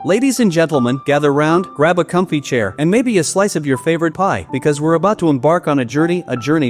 Ladies and gentlemen, gather round, grab a comfy chair, and maybe a slice of your favorite pie, because we're about to embark on a journey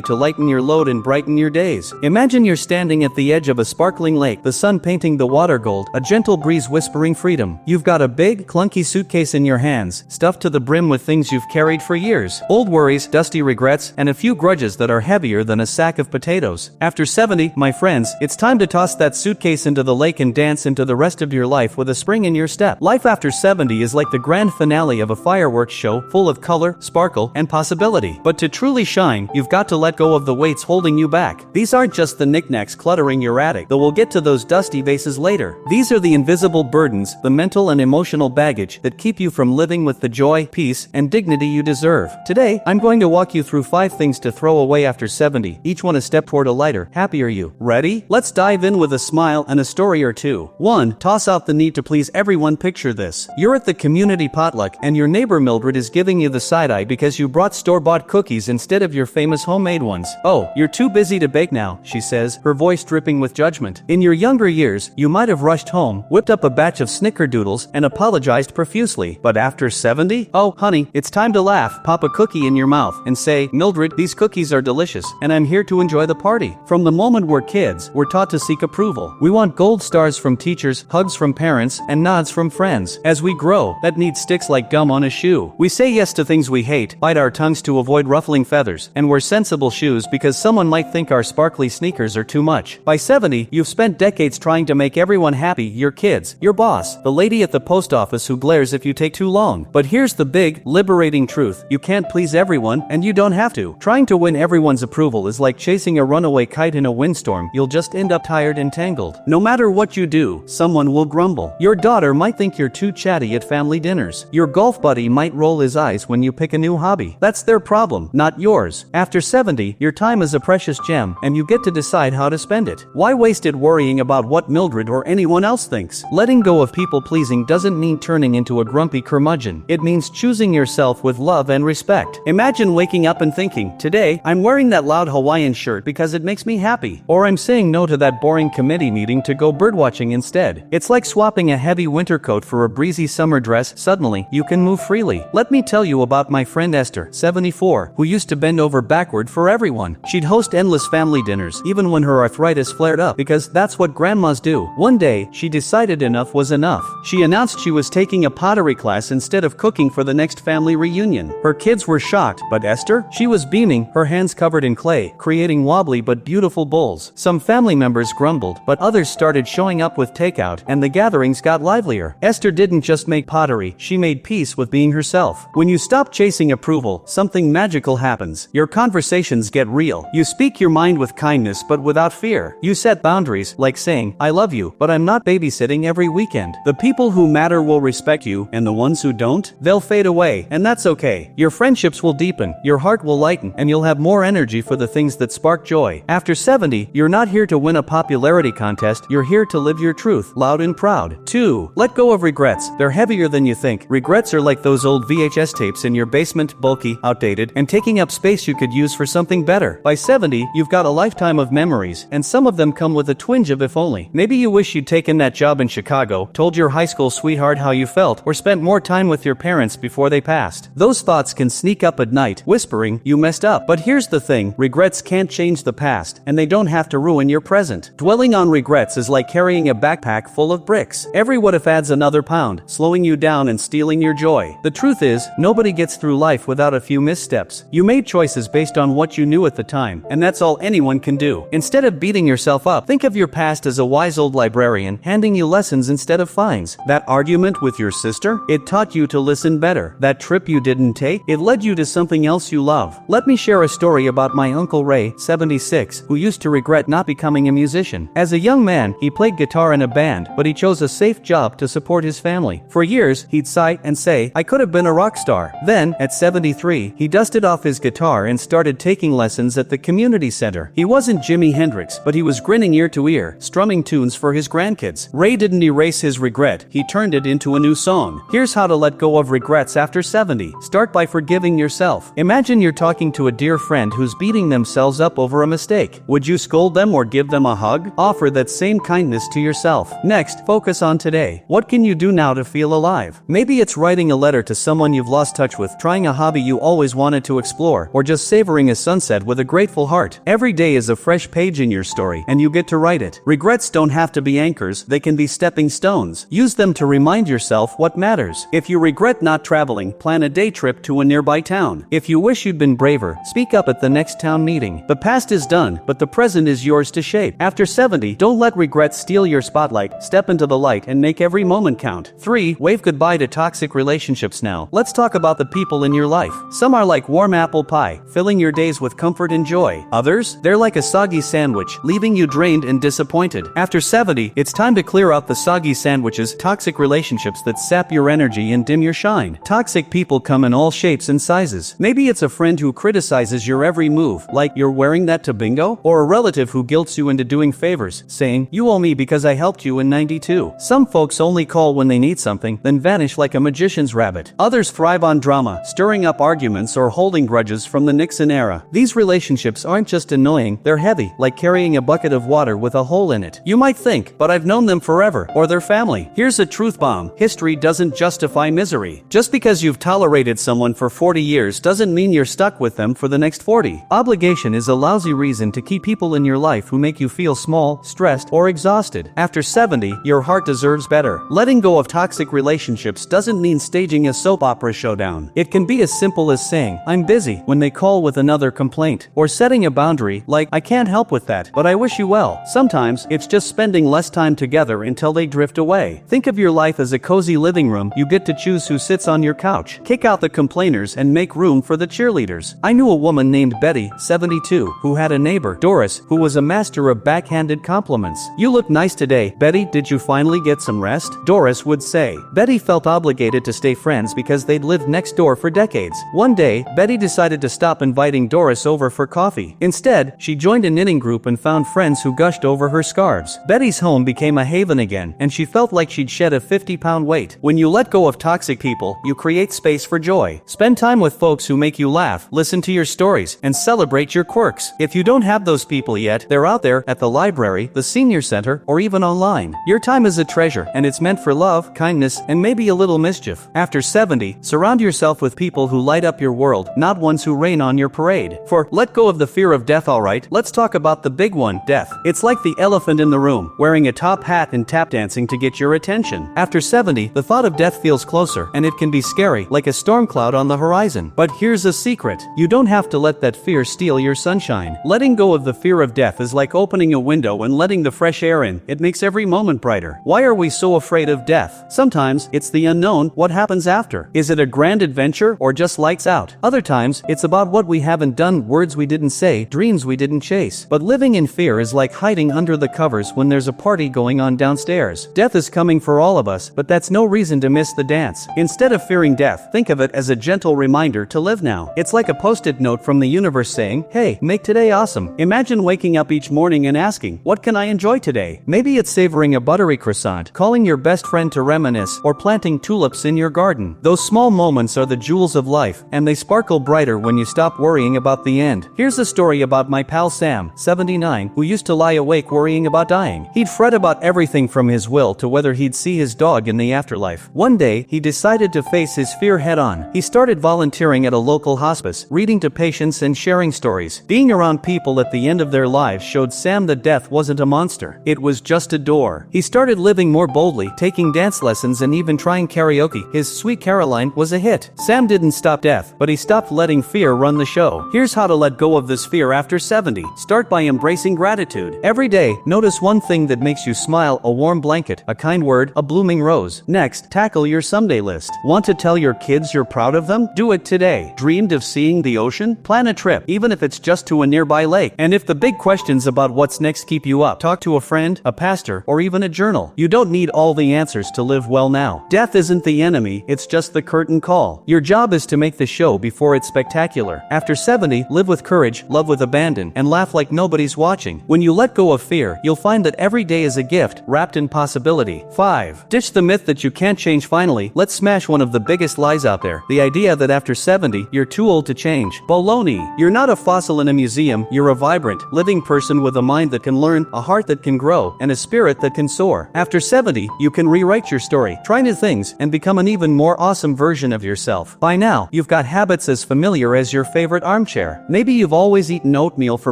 to lighten your load and brighten your days. Imagine you're standing at the edge of a sparkling lake, the sun painting the water gold, a gentle breeze whispering freedom. You've got a big, clunky suitcase in your hands, stuffed to the brim with things you've carried for years. Old worries, dusty regrets, and a few grudges that are heavier than a sack of potatoes. After 70, my friends, it's time to toss that suitcase into the lake and dance into the rest of your life with a spring in your step. Life after 70 is like the grand finale of a fireworks show, full of color, sparkle, and possibility. But to truly shine, you've got to let go of the weights holding you back. These aren't just the knickknacks cluttering your attic, though we'll get to those dusty vases later. These are the invisible burdens, the mental and emotional baggage that keep you from living with the joy, peace, and dignity you deserve. Today, I'm going to walk you through 5 things to throw away after 70, each one a step toward a lighter, happier you. Ready? Let's dive in with a smile and a story or two. 1. Toss out the need to please everyone. Picture this. You're at the community potluck, and your neighbor Mildred is giving you the side eye because you brought store-bought cookies instead of your famous homemade ones. "Oh, you're too busy to bake now," she says, her voice dripping with judgment. In your younger years, you might have rushed home, whipped up a batch of snickerdoodles, and apologized profusely. But after 70? Oh, honey, it's time to laugh, pop a cookie in your mouth, and say, "Mildred, these cookies are delicious, and I'm here to enjoy the party." From the moment we're kids, we're taught to seek approval. We want gold stars from teachers, hugs from parents, and nods from friends. As we grow, that need sticks like gum on a shoe. We say yes to things we hate, bite our tongues to avoid ruffling feathers, and wear sensible shoes because someone might think our sparkly sneakers are too much. By 70, you've spent decades trying to make everyone happy: your kids, your boss, the lady at the post office who glares if you take too long. But here's the big, liberating truth: you can't please everyone, and you don't have to. Trying to win everyone's approval is like chasing a runaway kite in a windstorm. You'll just end up tired and tangled. No matter what you do, someone will grumble. Your daughter might think you're too chatty at family dinners. Your golf buddy might roll his eyes when you pick a new hobby. That's their problem, not yours. After 70, your time is a precious gem, and you get to decide how to spend it. Why waste it worrying about what Mildred or anyone else thinks? Letting go of people-pleasing doesn't mean turning into a grumpy curmudgeon. It means choosing yourself with love and respect. Imagine waking up and thinking, "Today, I'm wearing that loud Hawaiian shirt because it makes me happy." Or, "I'm saying no to that boring committee meeting to go birdwatching instead." It's like swapping a heavy winter coat for a breezy summer dress. Suddenly, you can move freely. Let me tell you about my friend Esther, 74, who used to bend over backward for everyone. She'd host endless family dinners, even when her arthritis flared up, because that's what grandmas do. One day, she decided enough was enough. She announced she was taking a pottery class instead of cooking for the next family reunion. Her kids were shocked, but Esther? She was beaming, her hands covered in clay, creating wobbly but beautiful bowls. Some family members grumbled, but others started showing up with takeout, and the gatherings got livelier. Esther didn't just make pottery, she made peace with being herself. When you stop chasing approval, something magical happens. Your conversations get real. You speak your mind with kindness but without fear. You set boundaries, like saying, "I love you, but I'm not babysitting every weekend." The people who matter will respect you, and the ones who don't, they'll fade away, and that's okay. Your friendships will deepen, your heart will lighten, and you'll have more energy for the things that spark joy. After 70, you're not here to win a popularity contest, you're here to live your truth, loud and proud. 2. Let go of regrets. They're heavier than you think. Regrets are like those old VHS tapes in your basement, bulky, outdated, and taking up space you could use for something better. By 70, you've got a lifetime of memories, and some of them come with a twinge of if only. Maybe you wish you'd taken that job in Chicago, told your high school sweetheart how you felt, or spent more time with your parents before they passed. Those thoughts can sneak up at night, whispering, "You messed up." But here's the thing, regrets can't change the past, and they don't have to ruin your present. Dwelling on regrets is like carrying a backpack full of bricks. Every what if adds another pound, slowing you down and stealing your joy. The truth is, nobody gets through life without a few missteps. You made choices based on what you knew at the time, and that's all anyone can do. Instead of beating yourself up, think of your past as a wise old librarian, handing you lessons instead of fines. That argument with your sister? It taught you to listen better. That trip you didn't take? It led you to something else you love. Let me share a story about my Uncle Ray, 76, who used to regret not becoming a musician. As a young man, he played guitar in a band, but he chose a safe job to support his family. For years, he'd sigh and say, "I could have been a rock star." Then, at 73, he dusted off his guitar and started taking lessons at the community center. He wasn't Jimi Hendrix, but he was grinning ear to ear, strumming tunes for his grandkids. Ray didn't erase his regret, he turned it into a new song. Here's how to let go of regrets after 70. Start by forgiving yourself. Imagine you're talking to a dear friend who's beating themselves up over a mistake. Would you scold them or give them a hug? Offer that same kindness to yourself. Next, focus on today. What can you do now now to feel alive. Maybe it's writing a letter to someone you've lost touch with, trying a hobby you always wanted to explore, or just savoring a sunset with a grateful heart. Every day is a fresh page in your story, and you get to write it. Regrets don't have to be anchors, they can be stepping stones. Use them to remind yourself what matters. If you regret not traveling, plan a day trip to a nearby town. If you wish you'd been braver, speak up at the next town meeting. The past is done, but the present is yours to shape. After 70, don't let regrets steal your spotlight. Step into the light and make every moment count. 3. Wave goodbye to toxic relationships now. Let's talk about the people in your life. Some are like warm apple pie, filling your days with comfort and joy. Others, they're like a soggy sandwich, leaving you drained and disappointed. After 70, it's time to clear out the soggy sandwiches, toxic relationships that sap your energy and dim your shine. Toxic people come in all shapes and sizes. Maybe it's a friend who criticizes your every move, like you're wearing that to bingo? Or a relative who guilts you into doing favors, saying, you owe me because I helped you in 92. Some folks only call when they need something, then vanish like a magician's rabbit. Others thrive on drama, stirring up arguments or holding grudges from the Nixon era. These relationships aren't just annoying, they're heavy, like carrying a bucket of water with a hole in it. You might think, but I've known them forever, or their family. Here's a truth bomb. History doesn't justify misery. Just because you've tolerated someone for 40 years doesn't mean you're stuck with them for the next 40. Obligation is a lousy reason to keep people in your life who make you feel small, stressed, or exhausted. After 70, your heart deserves better. Letting go of toxic relationships doesn't mean staging a soap opera showdown. It can be as simple as saying, I'm busy, when they call with another complaint. Or setting a boundary, like, I can't help with that, but I wish you well. Sometimes, it's just spending less time together until they drift away. Think of your life as a cozy living room. You get to choose who sits on your couch. Kick out the complainers and make room for the cheerleaders. I knew a woman named Betty, 72, who had a neighbor, Doris, who was a master of backhanded compliments. You look nice today, Betty, did you finally get some rest? Doris would say. Betty felt obligated to stay friends because they'd lived next door for decades. One day, Betty decided to stop inviting Doris over for coffee. Instead, she joined a knitting group and found friends who gushed over her scarves. Betty's home became a haven again, and she felt like she'd shed a 50-pound weight. When you let go of toxic people, you create space for joy. Spend time with folks who make you laugh, listen to your stories, and celebrate your quirks. If you don't have those people yet, they're out there, at the library, the senior center, or even online. Your time is a treasure, and it's meant for love, kindness, and maybe a little mischief. After 70, surround yourself with people who light up your world, not ones who rain on your parade. For let go of the fear of death, alright, let's talk about the big one, death. It's like the elephant in the room, wearing a top hat and tap dancing to get your attention. After 70, the thought of death feels closer, and it can be scary, like a storm cloud on the horizon. But here's a secret. You don't have to let that fear steal your sunshine. Letting go of the fear of death is like opening a window and letting the fresh air in. It makes every moment brighter. Why are we so afraid of death? Sometimes, it's the unknown, what happens after. Is it a grand adventure, or just lights out? Other times, it's about what we haven't done, words we didn't say, dreams we didn't chase. But living in fear is like hiding under the covers when there's a party going on downstairs. Death is coming for all of us, but that's no reason to miss the dance. Instead of fearing death, think of it as a gentle reminder to live now. It's like a post-it note from the universe saying, hey, make today awesome. Imagine waking up each morning and asking, what can I enjoy today? Maybe it's savoring a buttery croissant, calling your best friend to reminisce, or planting tulips in your garden. Those small moments are the jewels of life, and they sparkle brighter when you stop worrying about the end. Here's a story about my pal Sam, 79, who used to lie awake worrying about dying. He'd fret about everything from his will to whether he'd see his dog in the afterlife. One day, he decided to face his fear head-on. He started volunteering at a local hospice, reading to patients and sharing stories. Being around people at the end of their lives showed Sam that death wasn't a monster. It was just a door. He started living more boldly, taking dance lessons and even trying karaoke. His Sweet Caroline was a hit. Sam didn't stop death, but he stopped letting fear run the show. Here's how to let go of this fear after 70. Start by embracing gratitude. Every day, notice one thing that makes you smile, a warm blanket, a kind word, a blooming rose. Next, tackle your someday list. Want to tell your kids you're proud of them? Do it today. Dreamed of seeing the ocean? Plan a trip, even if it's just to a nearby lake. And if the big questions about what's next keep you up, talk to a friend, a pastor, or even a journal. You don't need all the answers to live well now. Death isn't the enemy, it's just the curtain call. Your job is to make the show before it's spectacular. After 70, live with courage, love with abandon, and laugh like nobody's watching. When you let go of fear, you'll find that every day is a gift, wrapped in possibility. 5. Ditch the myth that you can't change. Finally, let's smash one of the biggest lies out there. The idea that after 70, you're too old to change. Baloney. You're not a fossil in a museum, you're a vibrant, living person with a mind that can learn, a heart that can grow, and a spirit that can soar. After 70, you can rewrite write your story, try new things, and become an even more awesome version of yourself. By now, you've got habits as familiar as your favorite armchair. Maybe you've always eaten oatmeal for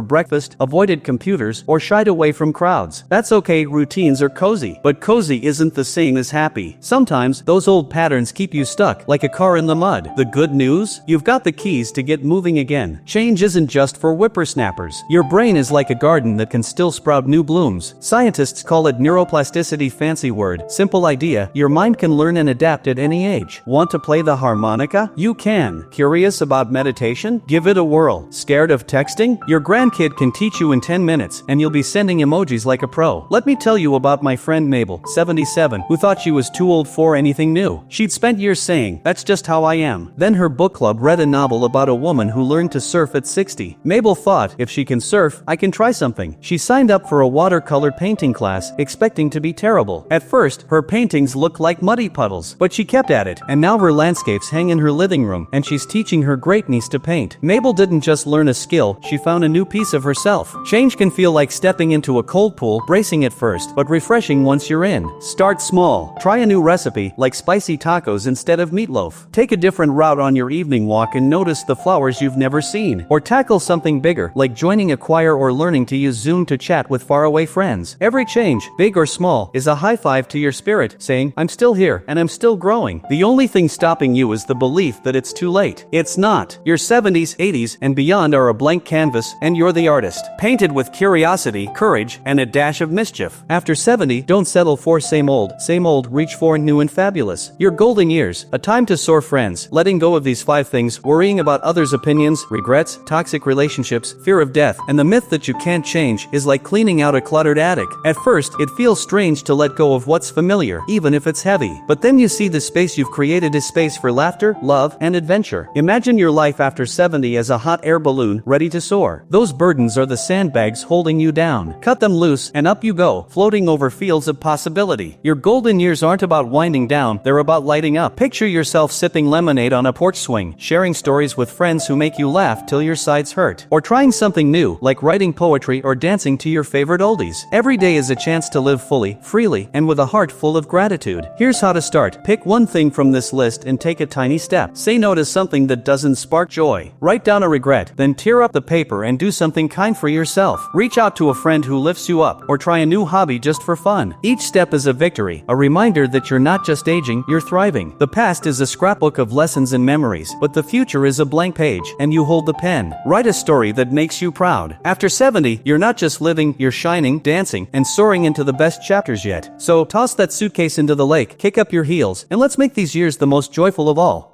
breakfast, avoided computers, or shied away from crowds. That's okay, routines are cozy. But cozy isn't the same as happy. Sometimes, those old patterns keep you stuck, like a car in the mud. The good news? You've got the keys to get moving again. Change isn't just for whippersnappers. Your brain is like a garden that can still sprout new blooms. Scientists call it neuroplasticity, fancy word. Simple idea, your mind can learn and adapt at any age. Want to play the harmonica? You can. Curious about meditation? Give it a whirl. Scared of texting? Your grandkid can teach you in 10 minutes, and you'll be sending emojis like a pro. Let me tell you about my friend Mabel, 77, who thought she was too old for anything new. She'd spent years saying, "That's just how I am." Then her book club read a novel about a woman who learned to surf at 60. Mabel thought, if she can surf, I can try something. She signed up for a watercolor painting class, expecting to be terrible. At first, her paintings looked like muddy puddles, but she kept at it, and now her landscapes hang in her living room, and she's teaching her great niece to paint. Mabel didn't just learn a skill, she found a new piece of herself. Change can feel like stepping into a cold pool, bracing at first, but refreshing once you're in. Start small. Try a new recipe, like spicy tacos instead of meatloaf. Take a different route on your evening walk and notice the flowers you've never seen. Or tackle something bigger, like joining a choir or learning to use Zoom to chat with faraway friends. Every change, big or small, is a high five to your spirit, saying, I'm still here, and I'm still growing. The only thing stopping you is the belief that it's too late. It's not. Your 70s, 80s, and beyond are a blank canvas, and you're the artist. Painted with curiosity, courage, and a dash of mischief. After 70, don't settle for same old, reach for new and fabulous. Your golden years, a time to soar, friends. Letting go of these 5 things, worrying about others' opinions, regrets, toxic relationships, fear of death, and the myth that you can't change, is like cleaning out a cluttered attic. At first, it feels strange to let go of what's familiar, even if it's heavy. But then you see the space you've created is space for laughter, love, and adventure. Imagine your life after 70 as a hot air balloon, ready to soar. Those burdens are the sandbags holding you down. Cut them loose, and up you go, floating over fields of possibility. Your golden years aren't about winding down, they're about lighting up. Picture yourself sipping lemonade on a porch swing, sharing stories with friends who make you laugh till your sides hurt. Or trying something new, like writing poetry or dancing to your favorite oldies. Every day is a chance to live fully, freely, and with a heart full of gratitude. Here's how to start. Pick one thing from this list and take a tiny step. Say no to something that doesn't spark joy. Write down a regret, then tear up the paper and do something kind for yourself. Reach out to a friend who lifts you up, or try a new hobby just for fun. Each step is a victory, a reminder that you're not just aging, you're thriving. The past is a scrapbook of lessons and memories, but the future is a blank page, and you hold the pen. Write a story that makes you proud. After 70, you're not just living, you're shining, dancing, and soaring into the best chapters yet. So, toss that suitcase into the lake, kick up your heels, and let's make these years the most joyful of all.